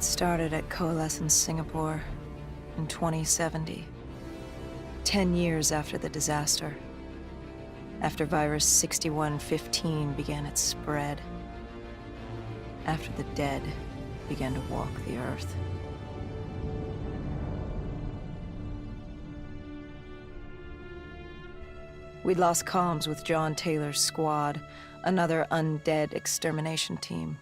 It started at Coalescence Singapore in 2070, 10 years after the disaster, after virus 6115 began its spread, after the dead began to walk the earth. We'd lost comms with John Taylor's squad, another undead extermination team.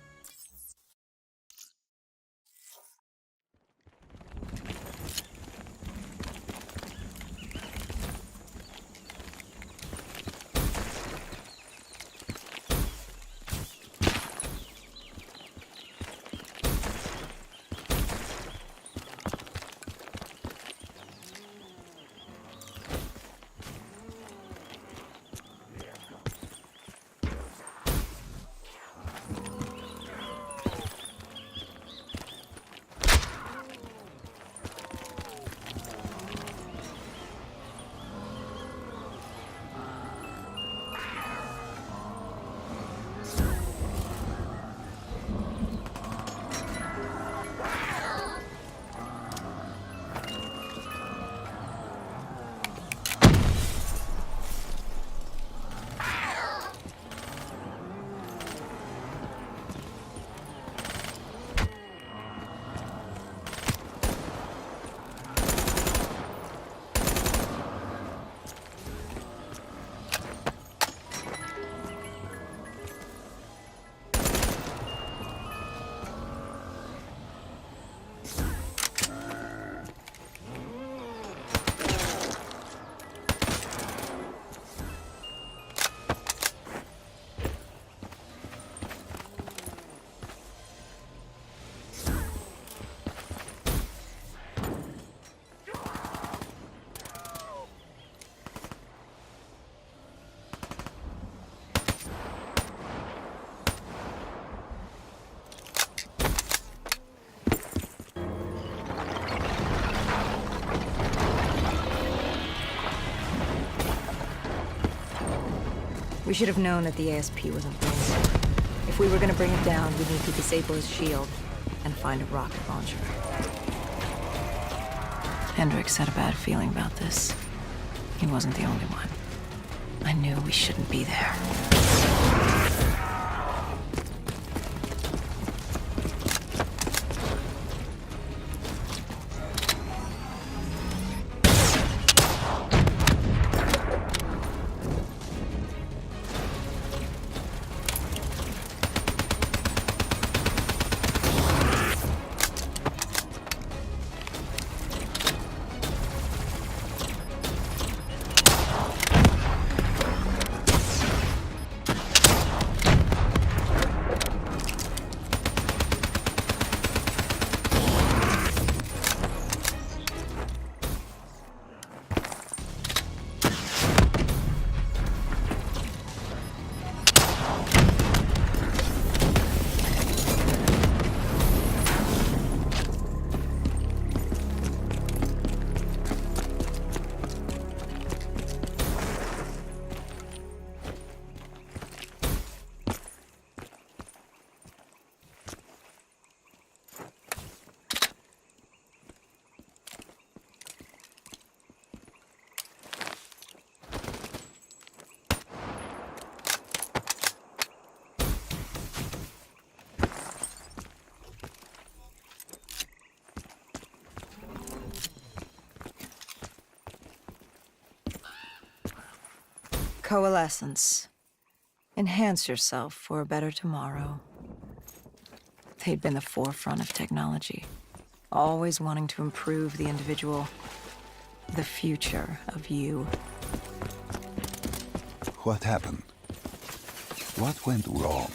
We should have known that the ASP was in place. If we were gonna bring it down, we'd need to disable his shield and find a rocket launcher. Hendricks had a bad feeling about this. He wasn't the only one. I knew we shouldn't be there. Coalescence. Enhance yourself for a better tomorrow. They'd been the forefront of technology, always wanting to improve the individual, the future of you. What happened? What went wrong?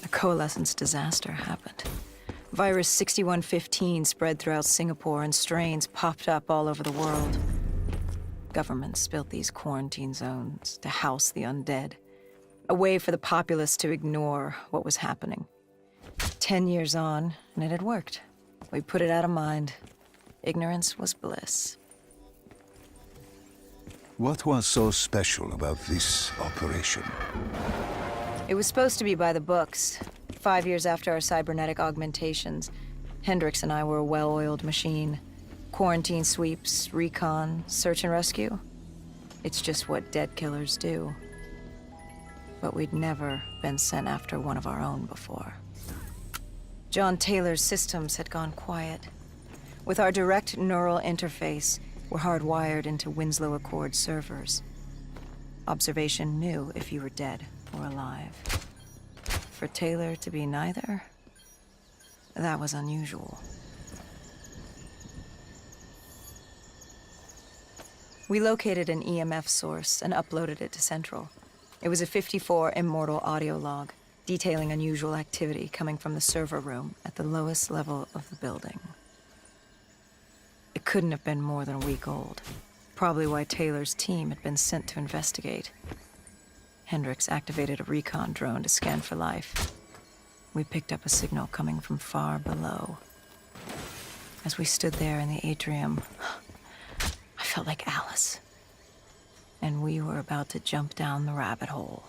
A Coalescence disaster happened. Virus 6115 spread throughout Singapore and strains popped up all over the world. Governments built these quarantine zones to house the undead, a way for the populace to ignore what was happening. 10 years on, and it had worked. We put it out of mind. Ignorance was bliss. What was so special about this operation? It was supposed to be by the books, 5 years after our cybernetic augmentations. Hendricks and I were a well-oiled machine. Quarantine sweeps, recon, search and rescue. It's just what dead killers do. But we'd never been sent after one of our own before. John Taylor's systems had gone quiet. With our direct neural interface, we're hardwired into Winslow Accord servers. Observation knew if you were dead or alive. For Taylor to be neither, that was unusual. We located an EMF source and uploaded it to Central. It was a 54 immortal audio log, detailing unusual activity coming from the server room at the lowest level of the building. It couldn't have been more than a week old. Probably why Taylor's team had been sent to investigate. Hendricks activated a recon drone to scan for life. We picked up a signal coming from far below. As we stood there in the atrium, I felt like Alice. And we were about to jump down the rabbit hole.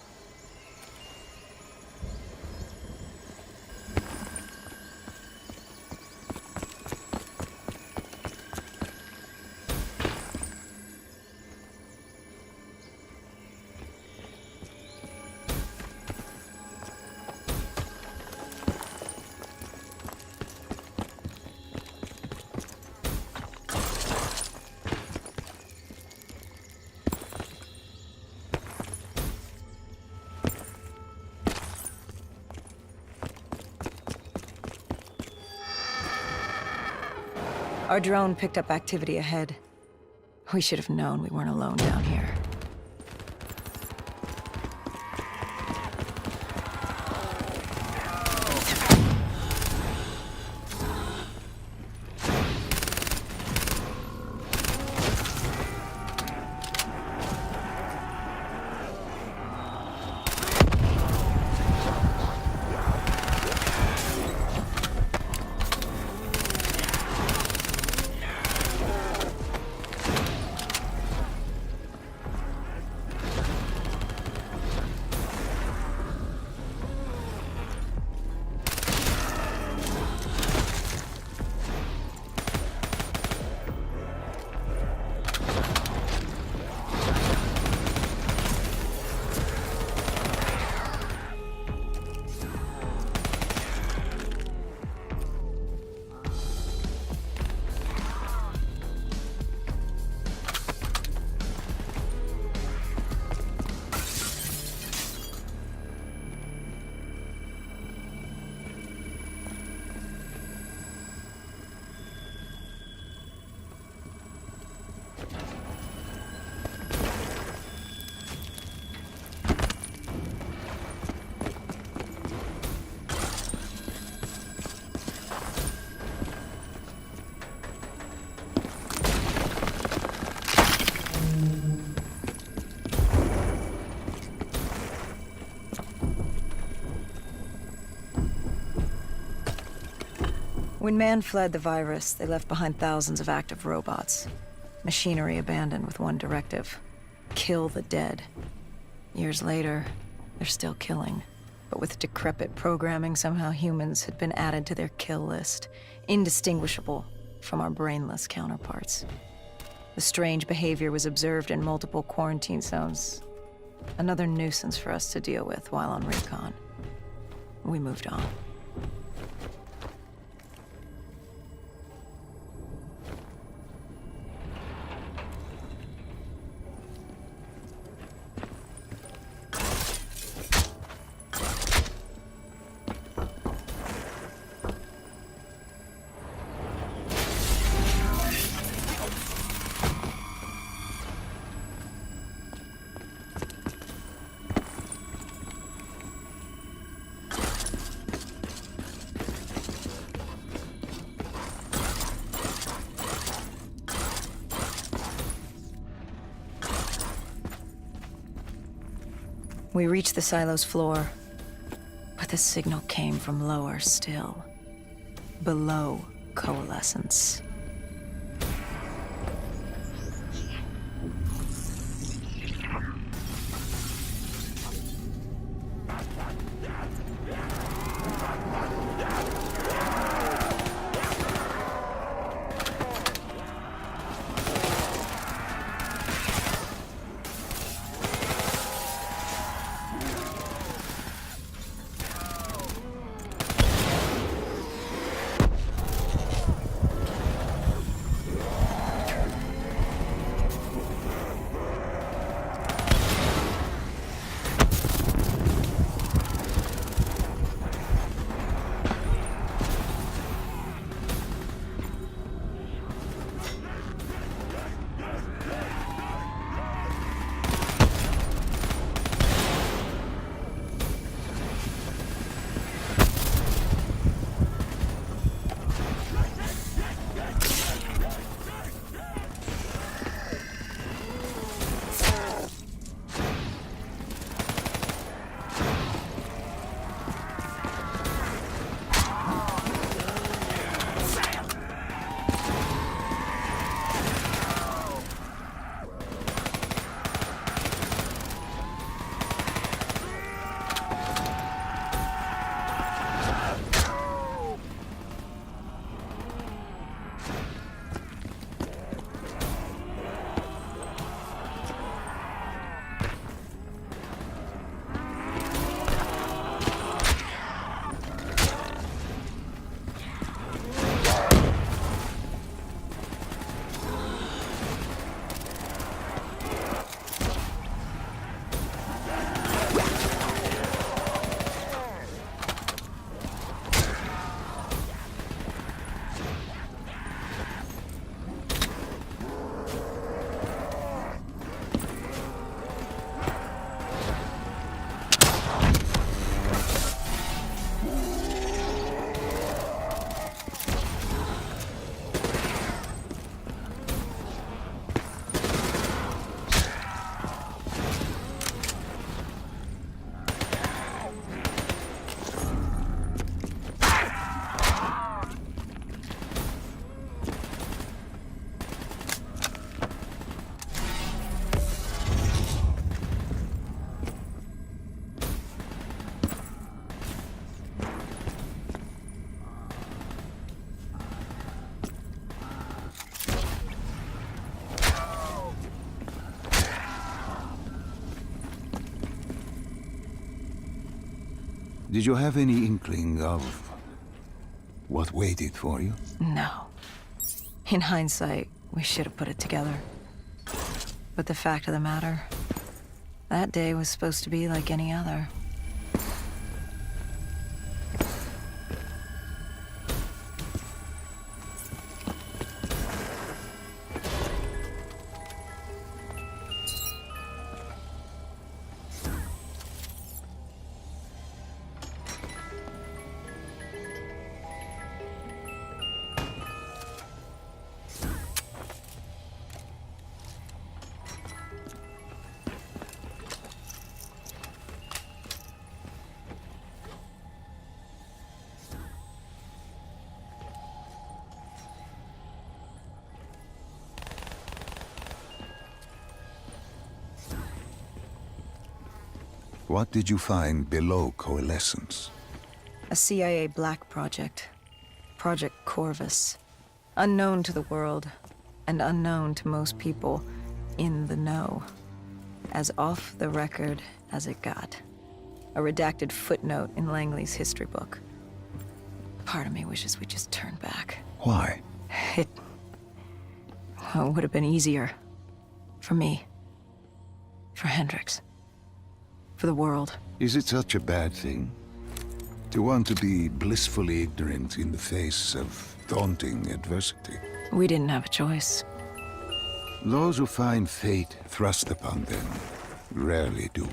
Our drone picked up activity ahead. We should have known we weren't alone down here. When man fled the virus, they left behind thousands of active robots. Machinery abandoned with one directive: kill the dead. Years later, they're still killing. But with decrepit programming, somehow humans had been added to their kill list, indistinguishable from our brainless counterparts. The strange behavior was observed in multiple quarantine zones. Another nuisance for us to deal with while on recon. We moved on. We reached the silo's floor, but the signal came from lower still, below coalescence. Did you have any inkling of what waited for you? No. In hindsight, we should have put it together. But the fact of the matter, that day was supposed to be like any other. What did you find below Coalescence? A CIA black project. Project Corvus. Unknown to the world, and unknown to most people in the know. As off the record as it got. A redacted footnote in Langley's history book. Part of me wishes we just turned back. Why? It would have been easier. For me. For Hendricks. For the world. Is it such a bad thing? To want to be blissfully ignorant in the face of daunting adversity? We didn't have a choice. Those who find fate thrust upon them rarely do.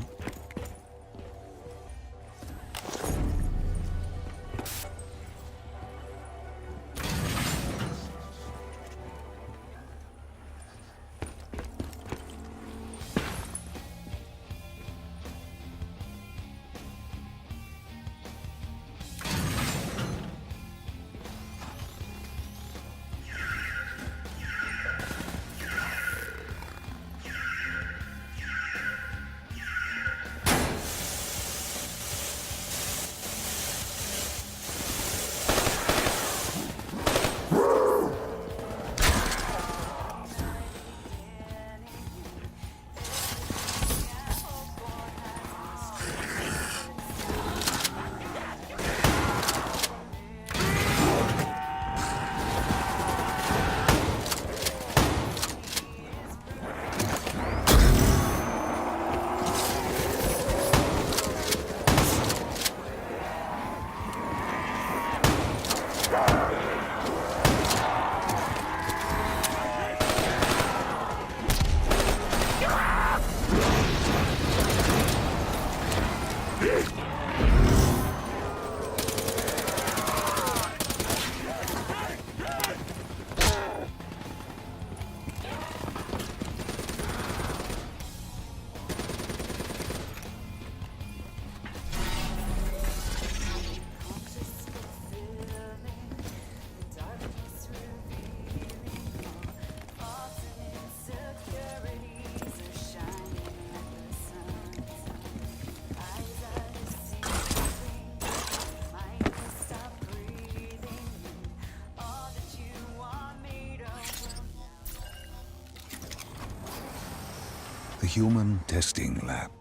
The human testing lab.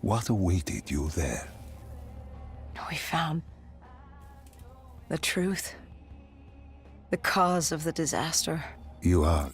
What awaited you there? We found the truth. The cause of the disaster. You are.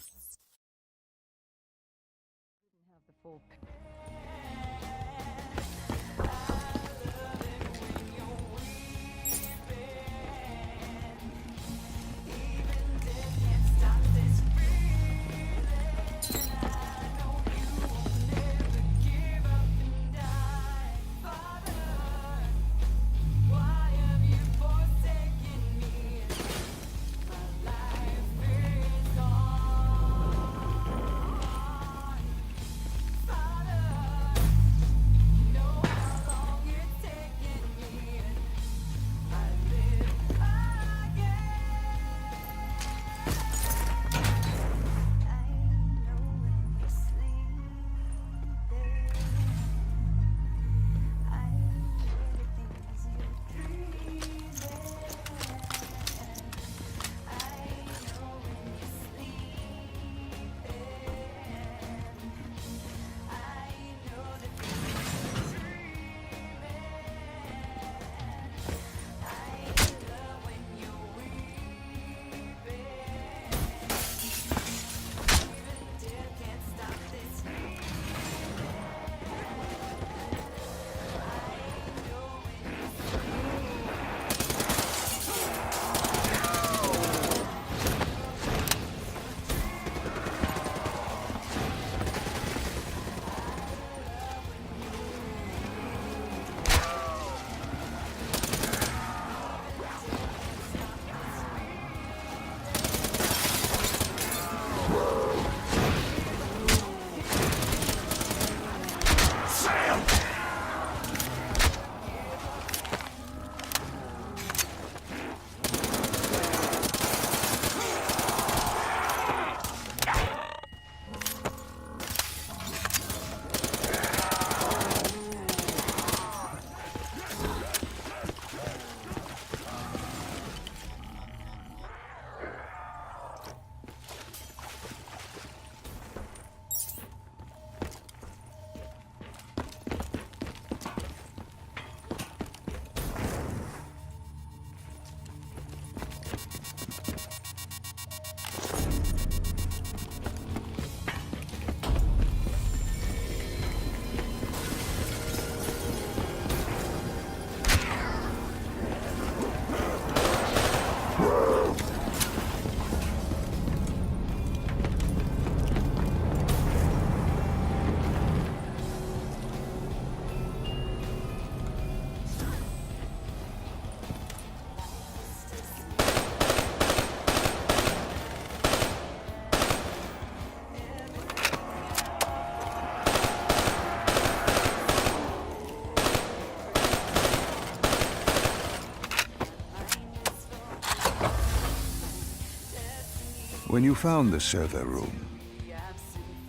When you found the server room,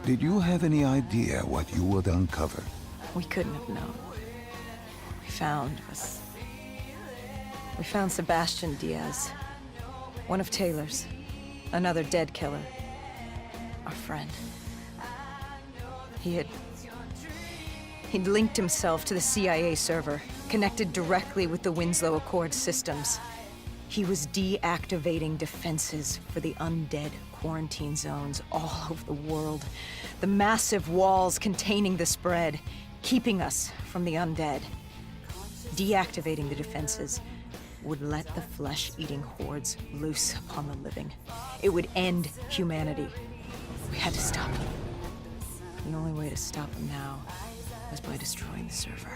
did you have any idea what you would uncover? We couldn't have known. We found Sebastian Diaz, one of Taylor's, another dead killer, our friend. He'd linked himself to the CIA server, connected directly with the Winslow Accord systems. He was deactivating defenses for the undead quarantine zones all over the world. The massive walls containing the spread, keeping us from the undead. Deactivating the defenses would let the flesh-eating hordes loose upon the living. It would end humanity. We had to stop him. The only way to stop him now was by destroying the server.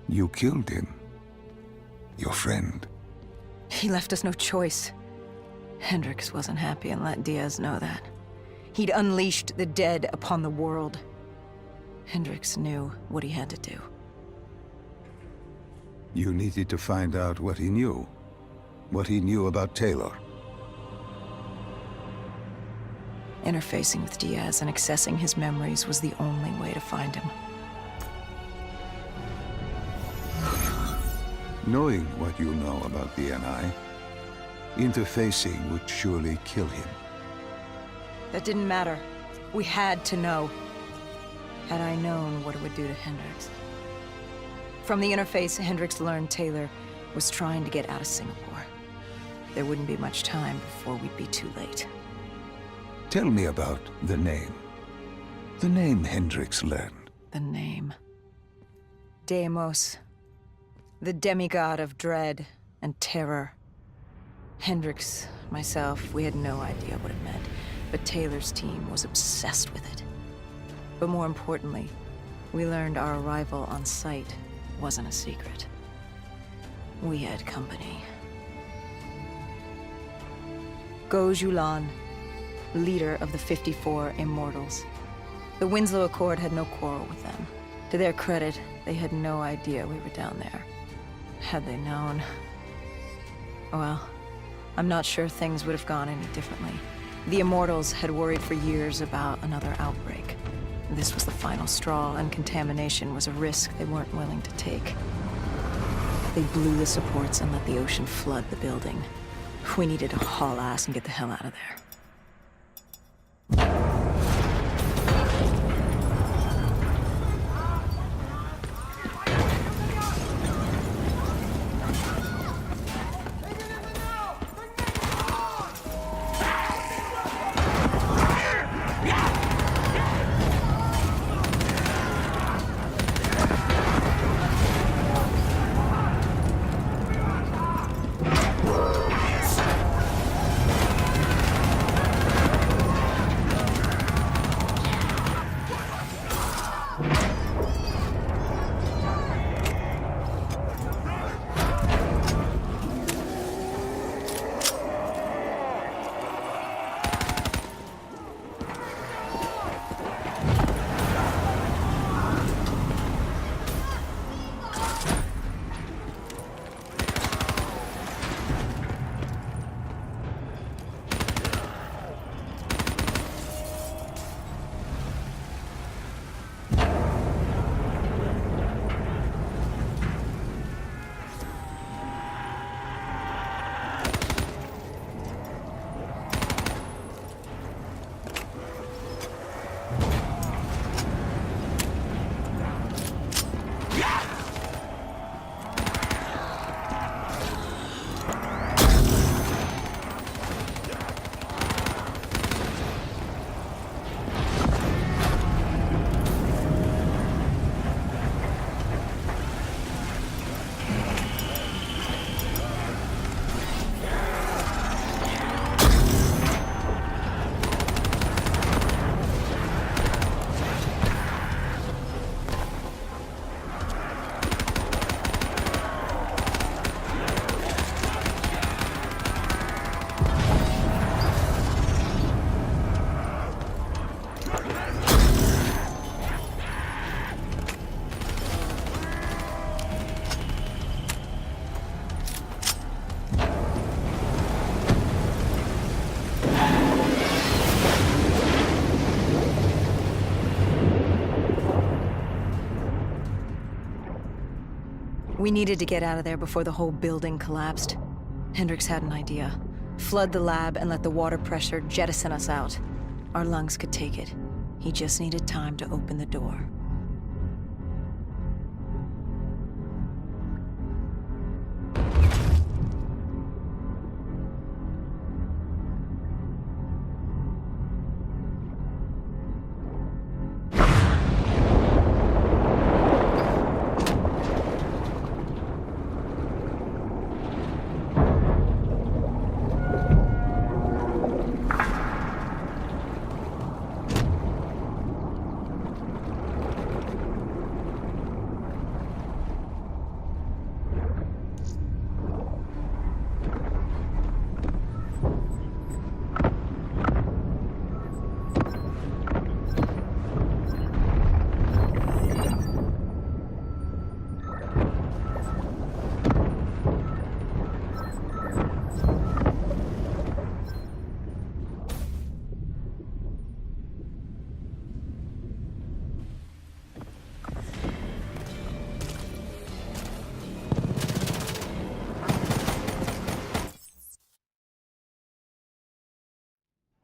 You killed him. Your friend. He left us no choice. Hendricks wasn't happy and let Diaz know that. He'd unleashed the dead upon the world. Hendricks knew what he had to do. You needed to find out what he knew. What he knew about Taylor. Interfacing with Diaz and accessing his memories was the only way to find him. Knowing what you know about the NI, interfacing would surely kill him. That didn't matter. We had to know. Had I known what it would do to Hendricks. From the interface, Hendricks learned Taylor was trying to get out of Singapore. There wouldn't be much time before we'd be too late. Tell me about the name. The name Hendricks learned. The name. Deimos. The demigod of dread and terror. Hendricks, myself, we had no idea what it meant, but Taylor's team was obsessed with it. But more importantly, we learned our arrival on site wasn't a secret. We had company. Go Julan, leader of the 54 Immortals. The Winslow Accord had no quarrel with them. To their credit, they had no idea we were down there. Had they known... well, I'm not sure things would have gone any differently. The Immortals had worried for years about another outbreak. This was the final straw, and contamination was a risk they weren't willing to take. They blew the supports and let the ocean flood the building. We needed to haul ass and get the hell out of there. We needed to get out of there before the whole building collapsed. Hendricks had an idea. Flood the lab and let the water pressure jettison us out. Our lungs could take it. He just needed time to open the door.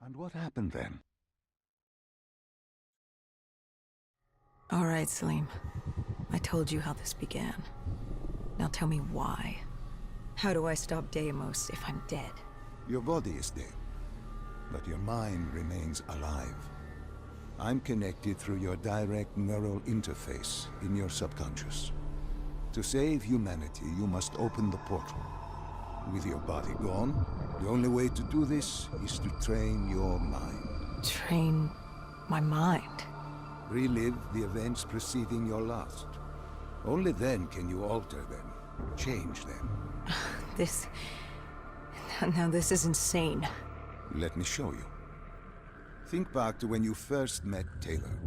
And what happened then? All right, Salim. I told you how this began. Now tell me why. How do I stop Deimos if I'm dead? Your body is dead, but your mind remains alive. I'm connected through your direct neural interface in your subconscious. To save humanity, you must open the portal. With your body gone, the only way to do this is to train your mind. Train my mind? Relive the events preceding your last. Only then can you alter them, change them. This... Now this is insane. Let me show you. Think back to when you first met Taylor.